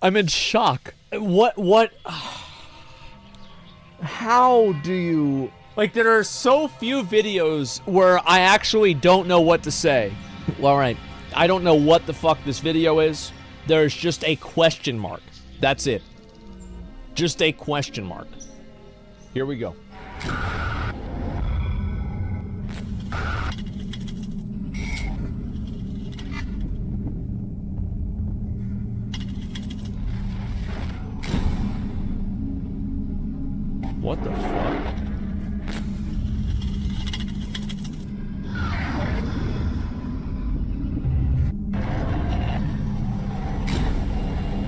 I'm in shock. What? How do you... Like, there are so few videos where I actually don't know what to say. Well, alright. I don't know what the fuck this video is. There's just a question mark. That's it. Just a question mark. Here we go. What the fuck?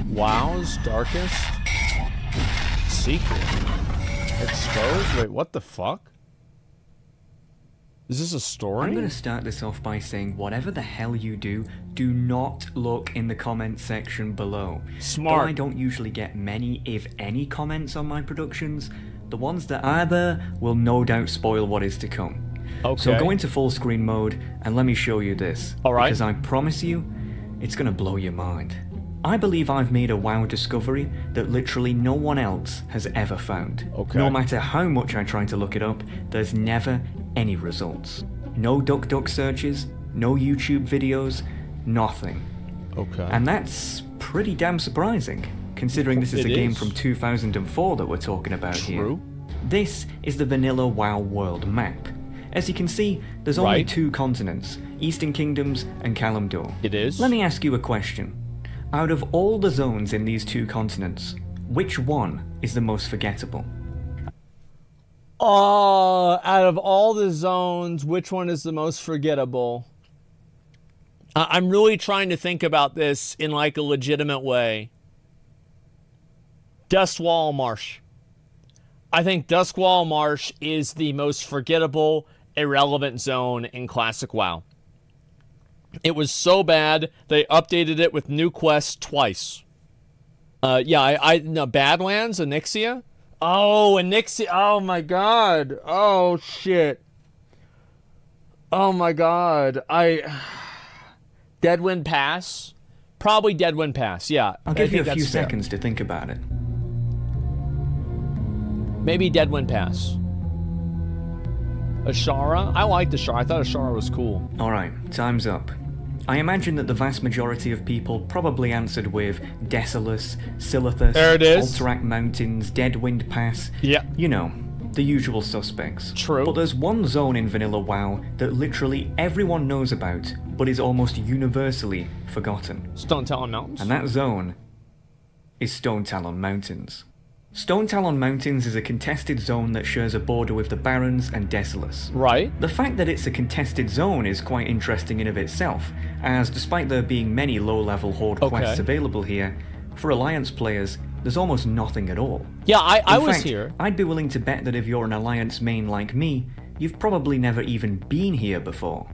WoW's darkest secret exposed? Wait, what the fuck? Is this a story? I'm going to start this off by saying whatever the hell you do not look in the comment section below. Smart. Though I don't usually get many, if any, comments on my productions, the ones that are there will no doubt spoil what is to come. Okay. So go into full screen mode and let me show you this. Alright. Because I promise you, it's going to blow your mind. I believe I've made a WoW discovery that literally no one else has ever found. Okay. No matter how much I try to look it up, there's never any results. No DuckDuck searches, no YouTube videos, nothing. Okay. And that's pretty damn surprising, considering this is a game from 2004 that we're talking about here. This is the vanilla WoW world map. As you can see, there's only two continents, Eastern Kingdoms and Kalimdor. It is. Let me ask you a question. Out of all the zones in these two continents, which one is the most forgettable? Out of all the zones, which one is the most forgettable? I'm really trying to think about this in like a legitimate way. Dustwall Marsh. I think Dustwall Marsh is the most forgettable, irrelevant zone in Classic WoW. It was so bad, they updated it with new quests twice. No, Badlands, Onyxia? Oh, Onyxia, oh my god. Oh, shit. Oh my god. Deadwind Pass? Probably Deadwind Pass, yeah. I'll give you a few seconds to think about it. Maybe Deadwind Pass. Ashara? I liked Ashara. I thought Ashara was cool. Alright, time's up. I imagine that the vast majority of people probably answered with Desolace, Silithus, there it is. Alterac Mountains, Deadwind Pass. Yeah. You know, the usual suspects. True. But there's one zone in Vanilla WoW that literally everyone knows about, but is almost universally forgotten. Stone Talon Mountains? And that zone is Stone Talon Mountains. Stone Talon Mountains is a contested zone that shares a border with the Barrens and Desolace. Right. The fact that it's a contested zone is quite interesting in of itself, as despite there being many low-level Horde quests available here, for Alliance players, there's almost nothing at all. Yeah, I was fact, here. I'd be willing to bet that if you're an Alliance main like me, you've probably never even been here before.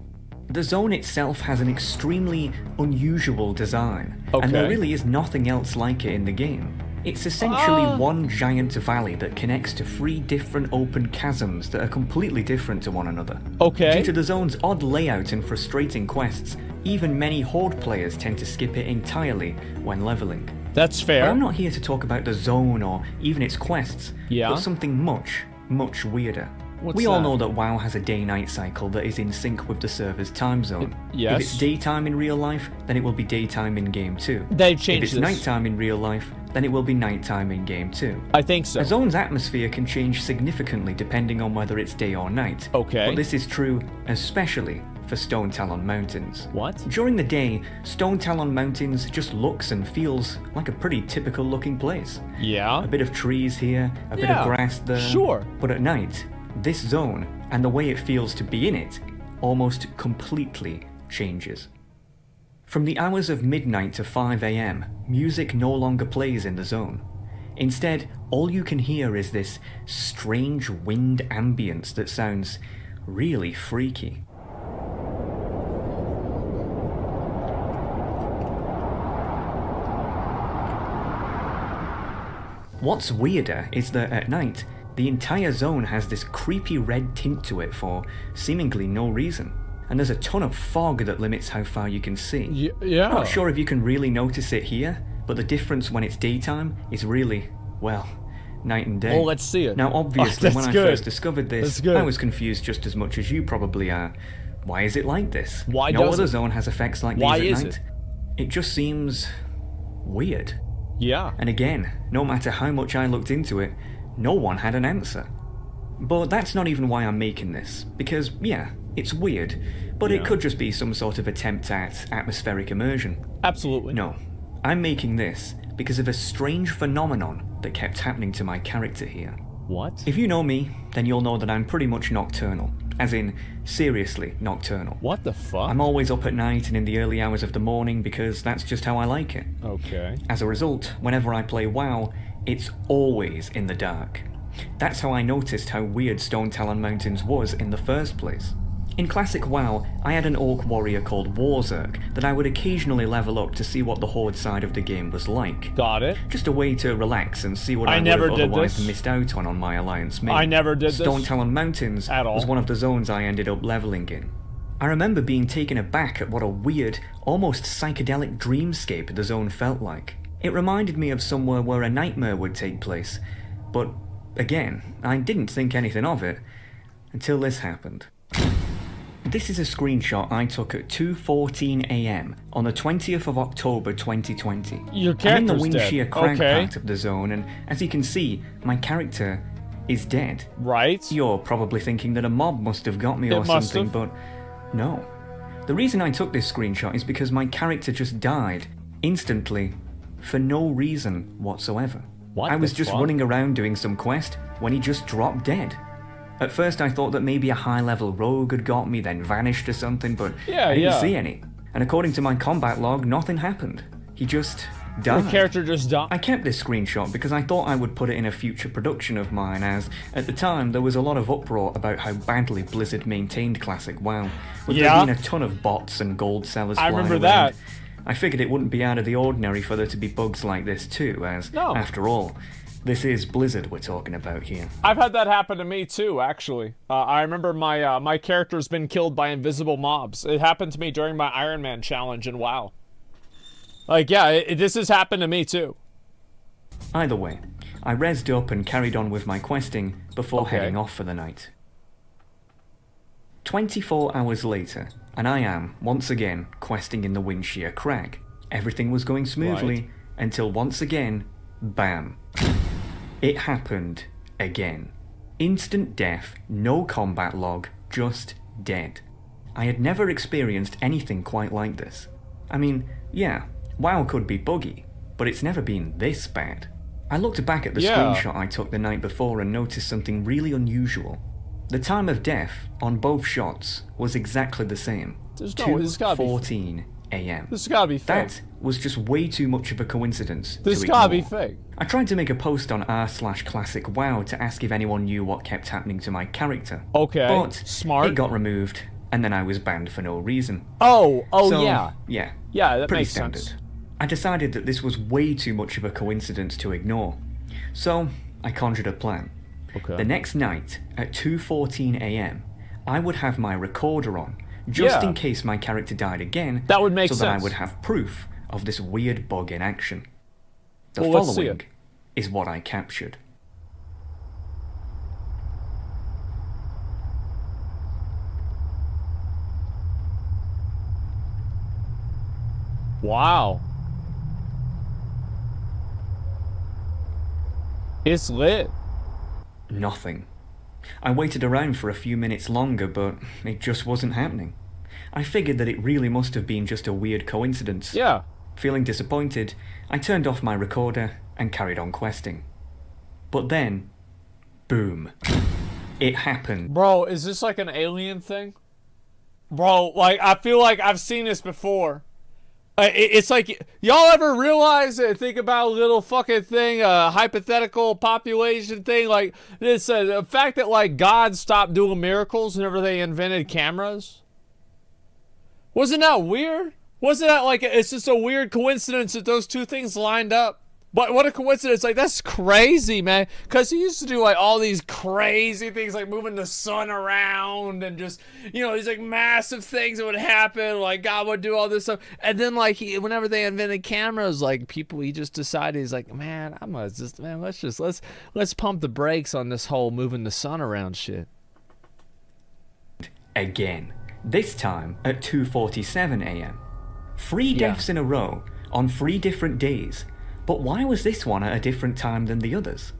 The zone itself has an extremely unusual design, and there really is nothing else like it in the game. It's essentially one giant valley that connects to 3 different open chasms that are completely different to one another. Due to the zone's odd layout and frustrating quests, even many Horde players tend to skip it entirely when leveling. That's fair. But I'm not here to talk about the zone or even its quests, but something much, much weirder. What's all know that WoW has a day-night cycle that is in sync with the server's time zone. If it's daytime in real life, then it will be daytime in game too. They've changed this. If it's nighttime in real life, then it will be nighttime in game too. I think so. A zone's atmosphere can change significantly depending on whether it's day or night. But this is true especially for Stone Talon Mountains. During the day, Stone Talon Mountains just looks and feels like a pretty typical looking place. A bit of trees here, a bit of grass there. But at night, this zone, and the way it feels to be in it, almost completely changes. From the hours of midnight to 5 AM, music no longer plays in the zone. Instead, all you can hear is this strange wind ambience that sounds really freaky. What's weirder is that at night, the entire zone has this creepy red tint to it for seemingly no reason. And there's a ton of fog that limits how far you can see. I'm not sure if you can really notice it here, but the difference when it's daytime is really, well, night and day. Oh, let's see it. Now, obviously, when I good. first discovered this, I was confused just as much as you probably are. Why is it like this? Why no does other it? zone has effects like these Why at is night. It just seems weird. Yeah. And again, no matter how much I looked into it, no one had an answer. But that's not even why I'm making this, because, yeah, it's weird, but it could just be some sort of attempt at atmospheric immersion. Absolutely. No, I'm making this because of a strange phenomenon that kept happening to my character here. What? If you know me, then you'll know that I'm pretty much nocturnal, as in, seriously nocturnal. What the fuck? I'm always up at night and in the early hours of the morning because that's just how I like it. Okay. As a result, whenever I play WoW, it's always in the dark. That's how I noticed how weird 𝙬𝙬𝙧𝙚𝙬 Mountains was in the first place. In classic WoW, I had an orc warrior called 𝙙𝙖𝙧𝙧𝙧 that I would occasionally level up to see what the Horde side of the game was like. Got it. Just a way to relax and see what I would have otherwise missed out on my alliance mate. I never did this. 𝙬𝙬𝙧𝙧 Mountains at all. Was one of the zones I ended up leveling in. I remember being taken aback at what a weird, almost psychedelic dreamscape the zone felt like. It reminded me of somewhere where a nightmare would take place, but again, I didn't think anything of it until this happened. This is a screenshot I took at 2:14 AM on the 20th of October 2020. Your I'm in the character's dead. Windshear Crag Okay. part of the zone, and as you can see, my character is dead. Right. You're probably thinking that a mob must have got me or something, but no. The reason I took this screenshot is because my character just died, instantly, for no reason whatsoever. What I was the just fuck? running around doing some quest when he just dropped dead. At first I thought that maybe a high-level rogue had got me, then vanished or something, but I didn't see any. And according to my combat log, nothing happened. He just died. The character just died. I kept this screenshot because I thought I would put it in a future production of mine, as at the time there was a lot of uproar about how badly Blizzard maintained classic WoW, with there being a ton of bots and gold sellers flying around. I remember that. I figured it wouldn't be out of the ordinary for there to be bugs like this too, as, after all, this is Blizzard we're talking about here. I've had that happen to me too, actually. I remember my my character's been killed by invisible mobs. It happened to me during my Iron Man challenge in WoW. Like, yeah, this has happened to me too. Either way, I rezzed up and carried on with my questing before heading off for the night. 24 hours later, and I am, once again, questing in the Windshear Crag. Everything was going smoothly, until once again, bam. It happened again. Instant death, no combat log, just dead. I had never experienced anything quite like this. I mean, yeah, WoW could be buggy, but it's never been this bad. I looked back at the screenshot I took the night before and noticed something really unusual. The time of death on both shots was exactly the same. 2:14 AM. This has gotta be fake. That was just way too much of a coincidence This to has gotta be ignore. fake. I tried to make a post on r/classicwow to ask if anyone knew what kept happening to my character. Okay, but smart. It got removed, and then I was banned for no reason. So, yeah. Yeah, that pretty makes standard. sense. I decided that this was way too much of a coincidence to ignore. So, I conjured a plan. The next night, at 2:14 AM, I would have my recorder on, just in case my character died again, that would make so sense. that I would have proof of this weird bug in action. The Well, let's see following it. is what I captured. Wow. It's lit. Nothing. I waited around for a few minutes longer, but it just wasn't happening. I figured that it really must have been just a weird coincidence. Yeah. Feeling disappointed, I turned off my recorder and carried on questing. But then, boom. It happened. Bro, is this like an alien thing? Bro, like, I feel like I've seen this before. It's like, y'all ever realize it? Think about a little fucking thing, a hypothetical population thing, like this, the fact that like God stopped doing miracles whenever they invented cameras. Wasn't that weird? Wasn't that like, it's just a weird coincidence that those two things lined up? But what a coincidence. Like, that's crazy, man. Because he used to do, like, all these crazy things, like moving the sun around and just, you know, these, like, massive things that would happen. Like, God would do all this stuff. And then, like, whenever they invented cameras, like, he just decided, he's like, man, let's pump the brakes on this whole moving the sun around shit. Again. This time at 2:47 a.m. 3 deaths in a row on 3 different days. But why was this one at a different time than the others?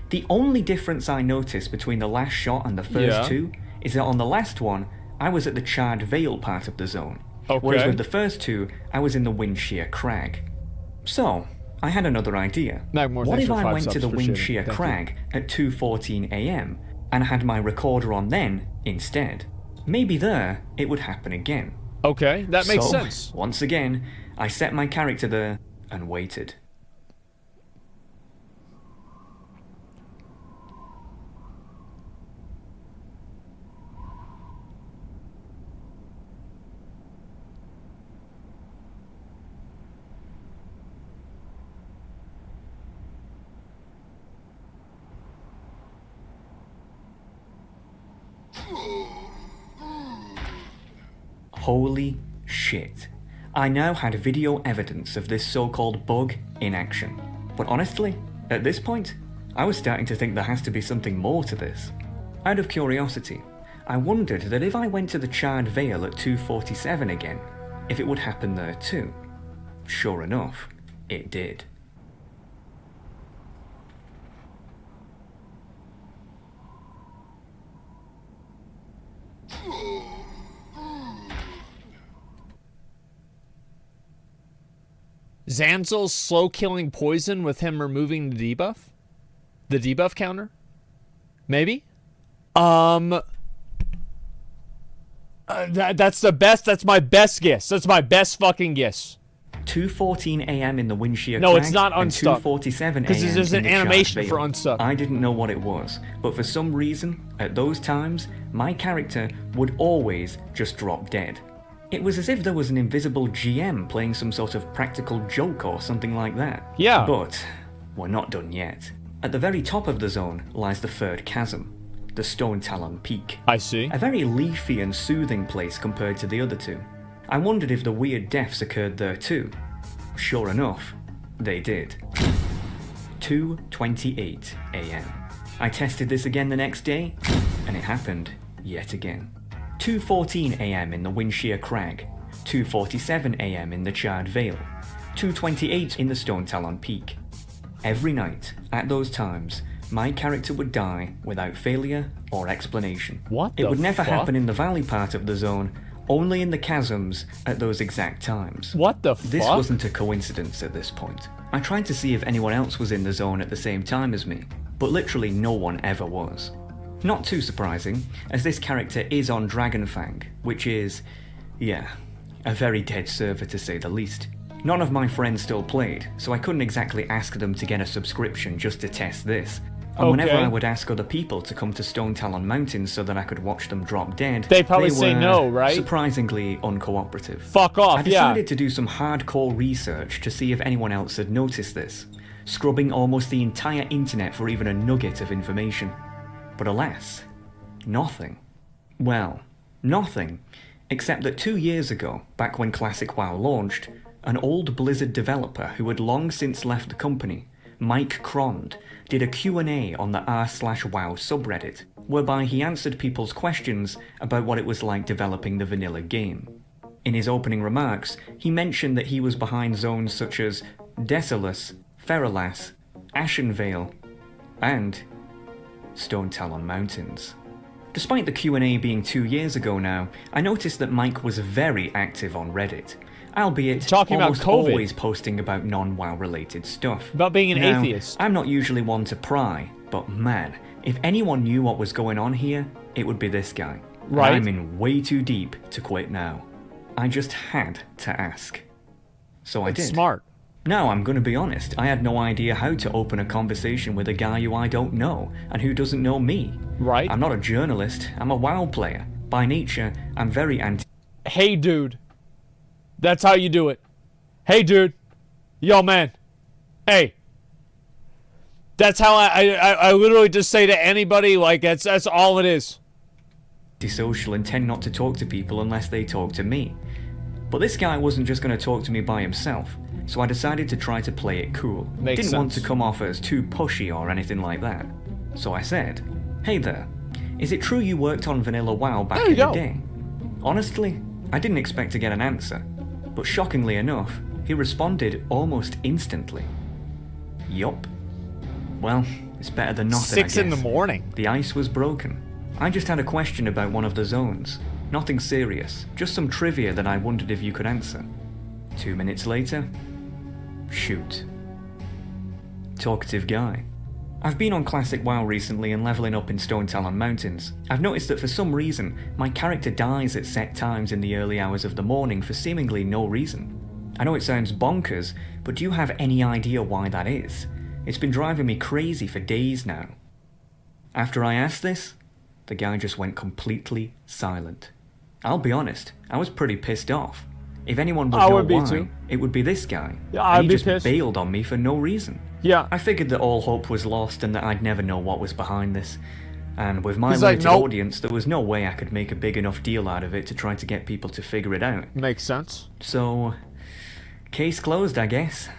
The only difference I noticed between the last shot and the first 2 is that on the last one, I was at the 𝙙𝙬 part of the zone. Whereas with the first 2, I was in the 𝙙𝙬 So, I had another idea. What if I went to the 𝙙𝙬 at 2:14 a.m. and had my recorder on then instead? Maybe there, it would happen again. Okay, that makes sense. Once again, I set my character there and waited. Holy shit. I now had video evidence of this so-called bug in action. But honestly, at this point, I was starting to think there has to be something more to this. Out of curiosity, I wondered that if I went to the 𝙙𝙬 at 2:47 again, if it would happen there too. Sure enough, it did. Zanzel's slow killing poison with him removing the debuff? The debuff counter? Maybe? That's the best, that's my best guess. That's my best fucking guess. 2:14 a.m. in the 𝙙𝙬 No, it's not unstuck. 2:47 a.m. Because there's an animation for unstuck. I didn't know what it was, but for some reason, at those times, my character would always just drop dead. It was as if there was an invisible GM playing some sort of practical joke or something like that. Yeah. But we're not done yet. At the very top of the zone lies the third chasm, the 𝙨𝙬𝙧𝙚𝙧 Peak. I see. A very leafy and soothing place compared to the other 2. I wondered if the weird deaths occurred there too. Sure enough, they did. 2:28 a.m. I tested this again the next day, and it happened yet again. 2:14 a.m. in the 𝙙𝙬 2:47 a.m. in the 𝙙𝙬 2:28 in the 𝙨𝙬𝙧𝙚 Peak. Every night, at those times, my character would die without failure or explanation. What the It would never fuck? happen in the valley part of the zone, only in the chasms at those exact times. What the fuck? This wasn't a coincidence at this point. I tried to see if anyone else was in the zone at the same time as me, but literally no one ever was. Not too surprising, as this character is on Dragonfang, which is, yeah, a very dead server to say the least. None of my friends still played, so I couldn't exactly ask them to get a subscription just to test this. And whenever I would ask other people to come to 𝙨𝙬𝙧𝙚 Mountains so that I could watch them drop dead, they probably say no, right? Surprisingly uncooperative. Fuck off, I decided to do some hardcore research to see if anyone else had noticed this, scrubbing almost the entire internet for even a nugget of information. But alas, nothing. Well, nothing, except that 2 years ago, back when Classic WoW launched, an old Blizzard developer who had long since left the company, Mike Crond, did a Q&A on the r/WoW subreddit, whereby he answered people's questions about what it was like developing the vanilla game. In his opening remarks, he mentioned that he was behind zones such as Desolace, Ferrolas, Ashenvale, and 𝙨𝙬𝙧𝙚 Mountains. Despite the Q&A being 2 years ago now, I noticed that Mike was very active on Reddit, albeit talking almost about COVID. always posting about non-WoW related stuff. About being an Now, atheist. I'm not usually one to pry, but man, if anyone knew what was going on here, it would be this guy. Right. I'm in way too deep to quit now. I just had to ask. So I did. Smart. Now, I'm going to be honest, I had no idea how to open a conversation with a guy who I don't know, and who doesn't know me. Right. I'm not a journalist, I'm a WoW player. By nature, I'm very anti- Hey, dude. That's how you do it. Hey, dude. Yo, man. Hey. That's how I literally just say to anybody, like, that's all it is. Social and tend not to talk to people unless they talk to me. But this guy wasn't just going to talk to me by himself, so I decided to try to play it cool. Didn't want to come off as too pushy or anything like that. So I said, "Hey there, is it true you worked on Vanilla WoW back in the day?" Honestly, I didn't expect to get an answer, but shockingly enough, he responded almost instantly. Yup. Well, it's better than nothing, 6 in the morning. The ice was broken. I just had a question about one of the zones. Nothing serious, just some trivia that I wondered if you could answer. 2 minutes later, shoot. Talkative guy. I've been on Classic WoW recently and leveling up in 𝙬𝙬𝙧𝙚 Mountains. I've noticed that for some reason, my character dies at set times in the early hours of the morning for seemingly no reason. I know it sounds bonkers, but do you have any idea why that is? It's been driving me crazy for days now. After I asked this, the guy just went completely silent. I'll be honest, I was pretty pissed off. If anyone would know why, it would be this guy. Yeah, he just bailed on me for no reason. Yeah. I figured that all hope was lost and that I'd never know what was behind this. And with my limited audience, there was no way I could make a big enough deal out of it to try to get people to figure it out. Makes sense. So, case closed, I guess.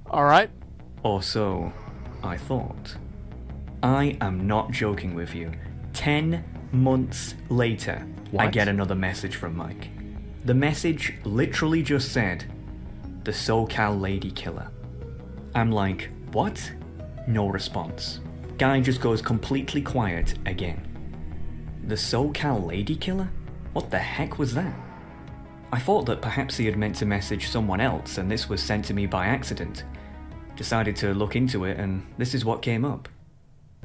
Alright. Or so, I thought. I am not joking with you. 10 months later, I get another message from Mike. The message literally just said, "The SoCal Lady Killer." I'm like, what? No response. Guy just goes completely quiet again. The SoCal Lady Killer? What the heck was that? I thought that perhaps he had meant to message someone else and this was sent to me by accident. Decided to look into it and this is what came up.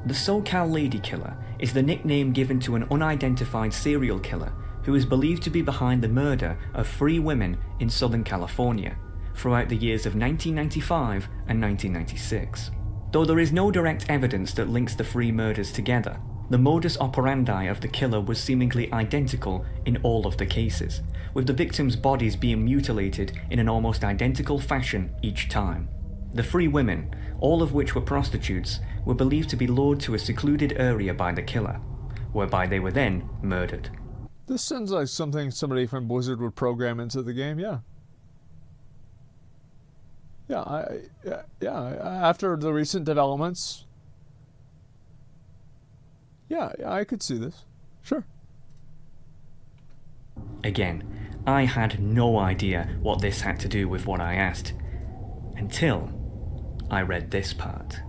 The SoCal Lady Killer is the nickname given to an unidentified serial killer who is believed to be behind the murder of 3 women in Southern California throughout the years of 1995 and 1996. Though there is no direct evidence that links the 3 murders together, the modus operandi of the killer was seemingly identical in all of the cases, with the victims' bodies being mutilated in an almost identical fashion each time. The 3 women, all of which were prostitutes, were believed to be lured to a secluded area by the killer, whereby they were then murdered. This sounds like something somebody from Blizzard would program into the game, yeah. Yeah, after the recent developments, yeah, I could see this. Sure. Again, I had no idea what this had to do with what I asked, until I read this part.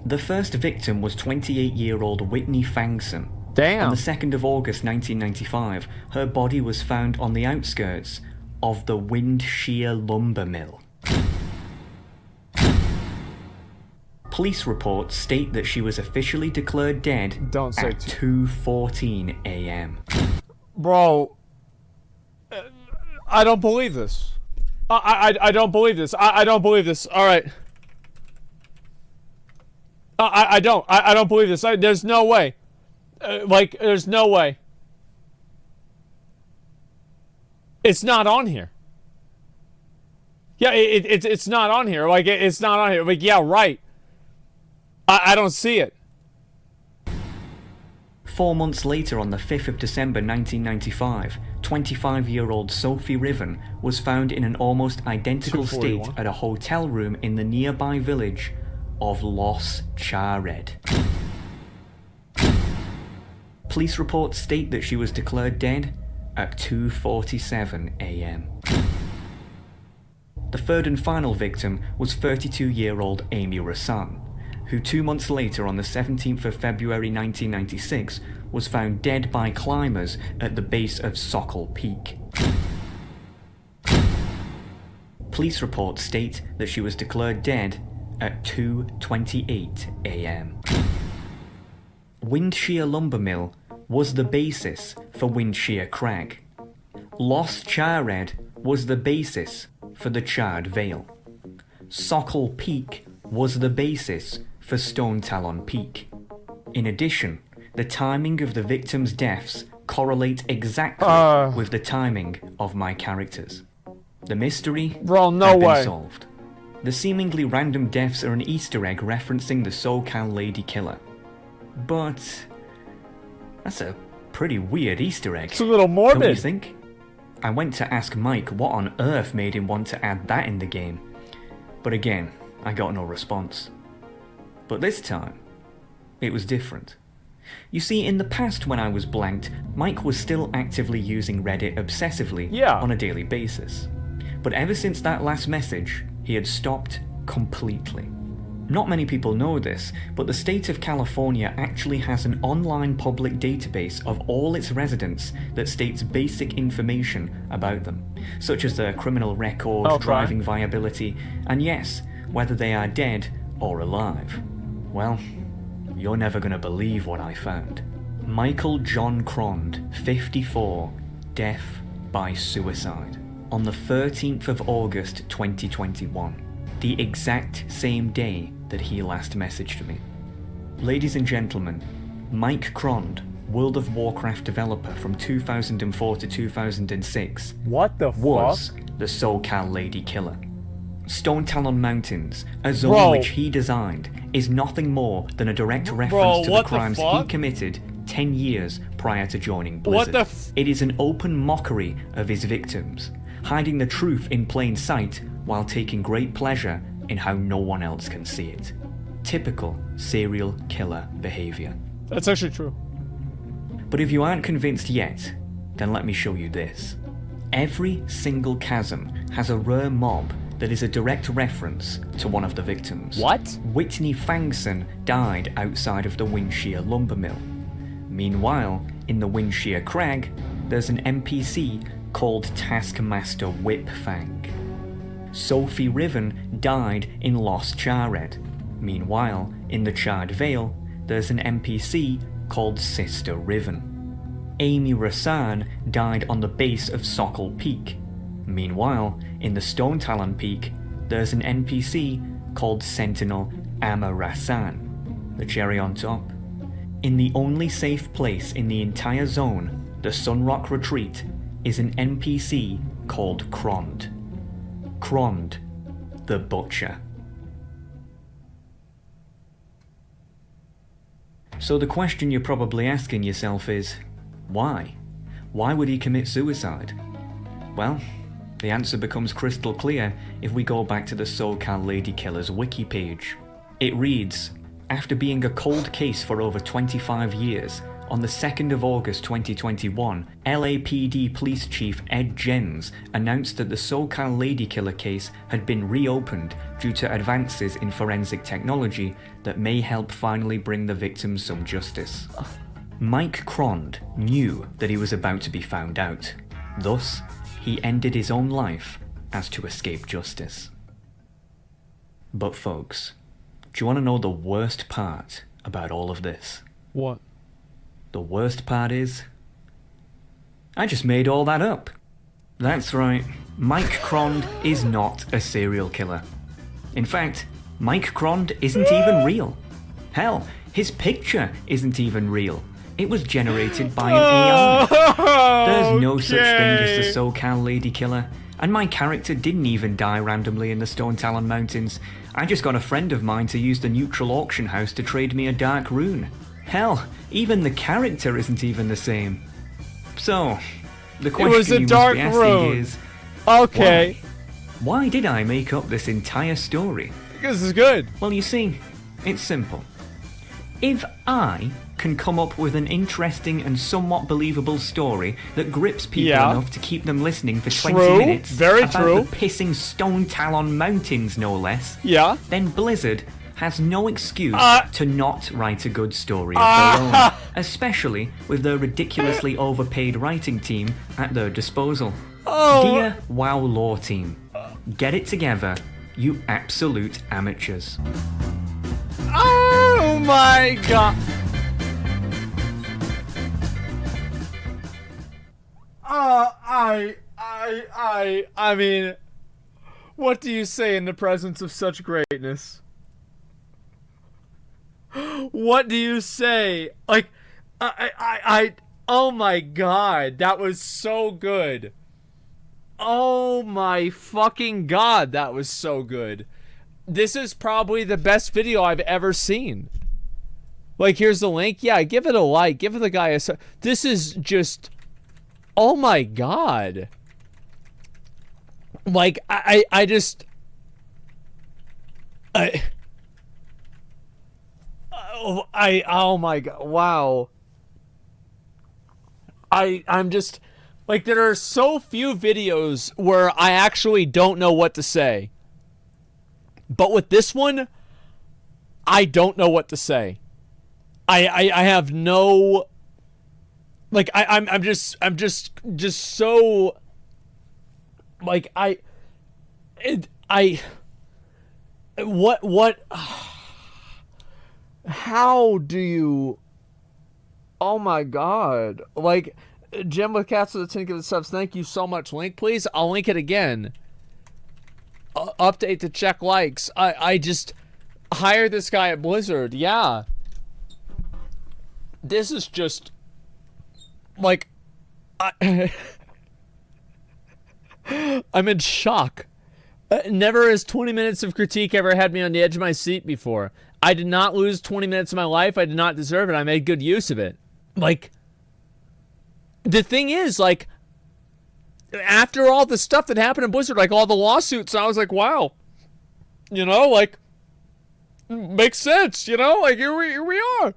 The first victim was 28-year-old Whitney Fangson. Damn. On the 2nd of August 1995, her body was found on the outskirts of the Wind Shear Lumber Mill. Police reports state that she was officially declared dead at 2:14 a.m. Bro, I don't believe this. I don't believe this. I don't believe this. All right. I don't believe this. There's no way. There's no way. It's not on here. Yeah, it's not on here. It's not on here. Yeah, right. I don't see it. 4 months later, on the 5th of December 1995, 25-year-old Sophie Riven was found in an almost identical state at a hotel room in the nearby village of 𝙬𝙬𝙧𝙚𝙬. Police reports state that she was declared dead at 2:47 a.m. The third and final victim was 32-year-old Amy Rassan, who 2 months later, on the 17th of February 1996, was found dead by climbers at the base of Sokol Peak. Police reports state that she was declared dead at 2:28 a.m. Wind Shear Lumber Mill was the basis for Wind Shear Crag. 𝙬𝙬𝙧𝙚 was the basis for the Charred Vale. Sokol Peak was the basis for 𝙬𝙬𝙧𝙚 Peak. In addition, the timing of the victims' deaths correlate exactly with the timing of my characters. The mystery had been solved. The seemingly random deaths are an Easter egg referencing the 𝙙𝙬𝙧𝙧 killer. But that's a pretty weird Easter egg. It's a little morbid. Don't you think? I went to ask Mike what on earth made him want to add that in the game. But again, I got no response. But this time, it was different. You see, in the past when I was blanked, Mike was still actively using Reddit obsessively on a daily basis. But ever since that last message, he had stopped completely. Not many people know this, but the state of California actually has an online public database of all its residents that states basic information about them, such as their criminal record, driving viability, and yes, whether they are dead or alive. Well, you're never gonna believe what I found. Michael John Crond, 54, death by suicide, on the 13th of August 2021, the exact same day that he last messaged me. Ladies and gentlemen, Mike Crond, World of Warcraft developer from 2004 to 2006, what the was the 𝙙𝙬𝙧𝙧 killer. Stone Talon Mountains, a zone which he designed, is nothing more than a direct reference to the crimes he committed 10 years prior to joining Blizzard. It is an open mockery of his victims, hiding the truth in plain sight while taking great pleasure in how no one else can see it. Typical serial killer behavior. That's actually true. But if you aren't convinced yet, then let me show you this. Every single chasm has a rare mob that is a direct reference to one of the victims. What? Whitney Fangson died outside of the Windshear lumber mill. Meanwhile, in the Windshear Crag, there's an NPC called Taskmaster Whipfang. Sophie Riven died in Lost Charred. Meanwhile, in the Charred Vale, there's an NPC called Sister Riven. Amy Rasan died on the base of Sokol Peak. Meanwhile, in the Stone Talon Peak, there's an NPC called Sentinel Amma Rasan. The cherry on top. In the only safe place in the entire zone, the Sunrock Retreat, is an NPC called Crond. Crond, the Butcher. So the question you're probably asking yourself is, why? Why would he commit suicide? Well, the answer becomes crystal clear if we go back to the 𝙙𝙬𝙧𝙧 killer's wiki page. It reads, after being a cold case for over 25 years, on the 2nd of August 2021, LAPD Police Chief Ed Jens announced that the 𝙙𝙬𝙧𝙧 killer case had been reopened due to advances in forensic technology that may help finally bring the victims some justice. Mike Crond knew that he was about to be found out. Thus, he ended his own life as to escape justice. But folks, do you want to know the worst part about all of this? What? The worst part is, I just made all that up. That's right, Mike Crond is not a serial killer. In fact, Mike Crond isn't even real. Hell, his picture isn't even real. It was generated by an AI. There's no such thing as the 𝙙𝙬𝙧𝙧 killer, and my character didn't even die randomly in the Stone Talon Mountains. I just got a friend of mine to use the neutral auction house to trade me a dark rune. Hell, even the character isn't even the same. So, the question you must be asking is, okay, why did I make up this entire story? Because it's good. Well, you see, it's simple. If I can come up with an interesting and somewhat believable story that grips people enough to keep them listening for 20 minutes about the pissing Stone Talon Mountains, no less, then Blizzard has no excuse to not write a good story of their own, especially with their ridiculously overpaid writing team at their disposal. Dear WoW lore team, get it together, you absolute amateurs. Oh my god. I mean, what do you say in the presence of such greatness? What do you say? Like, oh my god, that was so good. Oh my fucking god, that was so good. this is probably the best video I've ever seen. Like, here's the link. Yeah, give it a like. Give the guy a... This is just... Oh my god. Like, I just... Oh my god. Wow. I'm just... Like, there are so few videos where I actually don't know what to say. But with this one, I don't know what to say. I have no... Like, I'm just so... Like, what... How do you... Oh my god. Like... Jim with Cats with the 10 gifted subs. Thank you so much. Link, please. I'll link it again. Update to check likes. I just hired this guy at Blizzard. Yeah. This is just like I'm in shock. Never has 20 minutes of critique ever had me on the edge of my seat before. I did not lose 20 minutes of my life. I did not deserve it. I made good use of it. Like, the thing is, like, after all the stuff that happened in Blizzard, like all the lawsuits, I was like, wow, you know, like, makes sense, you know, like, here we are.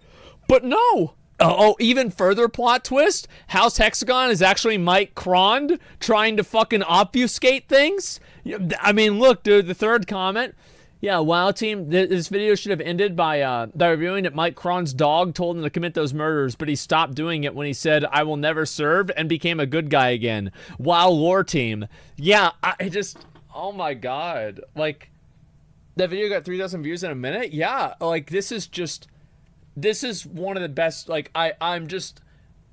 But no. Oh, even further plot twist, House Hexagon is actually Mike Crond trying to fucking obfuscate things. I mean, look, dude, the third comment. Yeah, WoW team, this video should have ended by reviewing that Mike Cron's dog told him to commit those murders, but he stopped doing it when he said, I will never serve, and became a good guy again. WoW lore team. Yeah, I just, oh my god. Like, that video got 3,000 views in a minute? Yeah, like, this is one of the best, like, I'm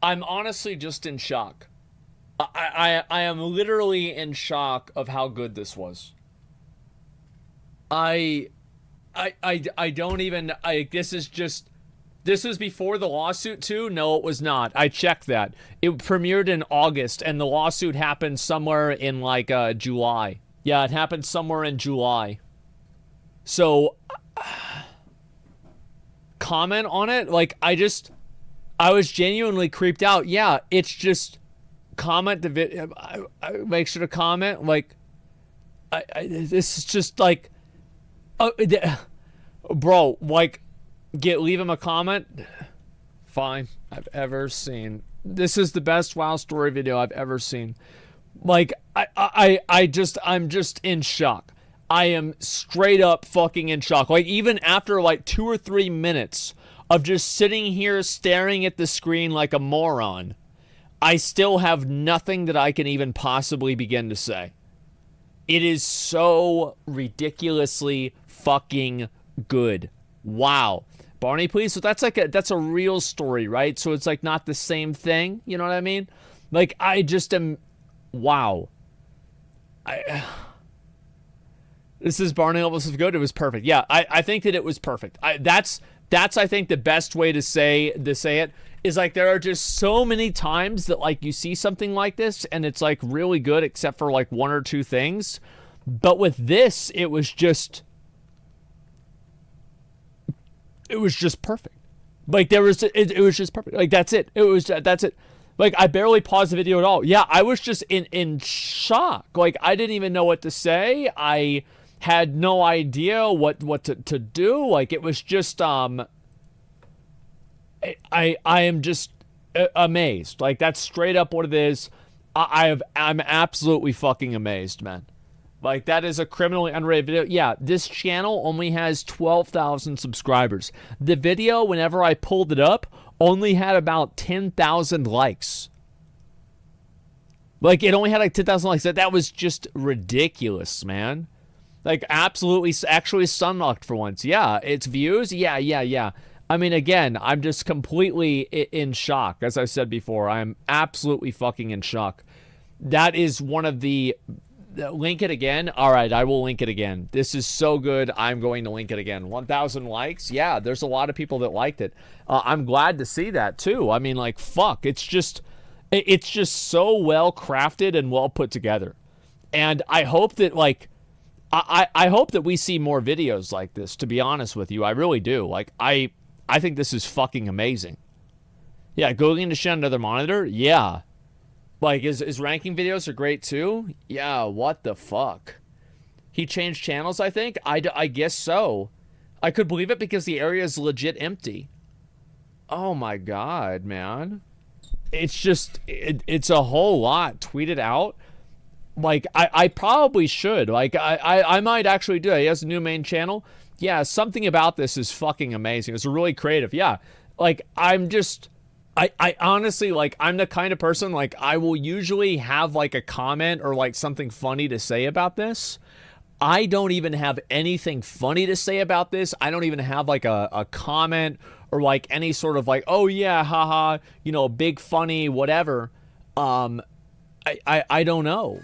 honestly just in shock. I am literally in shock of how good this was. I don't even, this was before the lawsuit too? No, it was not. I checked that. It premiered in August and the lawsuit happened somewhere in like July. Yeah, it happened somewhere in July. So, comment on it? Like, I was genuinely creeped out. Yeah, it's just, comment the video. I make sure to comment. Like, this is just like, bro, like, leave him a comment. Fine, I've ever seen. This is the best WoW story video I've ever seen. Like, I'm just in shock. I am straight up fucking in shock. Like, even after like 2 or 3 minutes of just sitting here staring at the screen like a moron, I still have nothing that I can even possibly begin to say. It is so ridiculously fucking good. Wow. Barney, please. So that's a real story, right? So it's like not the same thing. You know what I mean? Like, I just am, wow. This is Barney levels of good. It was perfect. Yeah, I think that it was perfect. That's I think the best way to say it is, like, there are just so many times that, like, you see something like this and it's like really good except for like 1 or 2 things. But with this, it was just perfect. Like, it was just perfect. Like, that's it. That's it. Like, I barely paused the video at all. Yeah, I was just in shock. Like, I didn't even know what to say. I had no idea what to do. Like, it was just, I am just amazed. Like, that's straight up what it is. I'm absolutely fucking amazed, man. Like, that is a criminally underrated video. Yeah, this channel only has 12,000 subscribers. The video, whenever I pulled it up, only had about 10,000 likes. Like, it only had like 10,000 likes. That was just ridiculous, man. Like, absolutely, actually sunlocked for once. Yeah, it's views. Yeah. I mean, again, I'm just completely in shock. As I said before, I'm absolutely fucking in shock. That is one of the... Link it again? All right, I will link it again. This is so good. I'm going to link it again. 1,000 likes? Yeah, there's a lot of people that liked it. I'm glad to see that, too. I mean, like, fuck. It's just so well crafted and well put together. And I hope that, like, I hope that we see more videos like this, to be honest with you. I really do. Like, I think this is fucking amazing. Yeah, going to share another monitor? Yeah. Like, his ranking videos are great too? Yeah, what the fuck? He changed channels, I think? I guess so. I could believe it because the area is legit empty. Oh my god, man. It's just, it's a whole lot tweeted out. Like, I probably should. Like, I might actually do it. He has a new main channel. Yeah, something about this is fucking amazing. It's really creative. Yeah, like, I'm just... I honestly, like, I'm the kind of person, like, I will usually have, like, a comment or, like, something funny to say about this. I don't even have anything funny to say about this. I don't even have, like, a comment or, like, any sort of, like, oh, yeah, haha, you know, big funny, whatever. I don't know.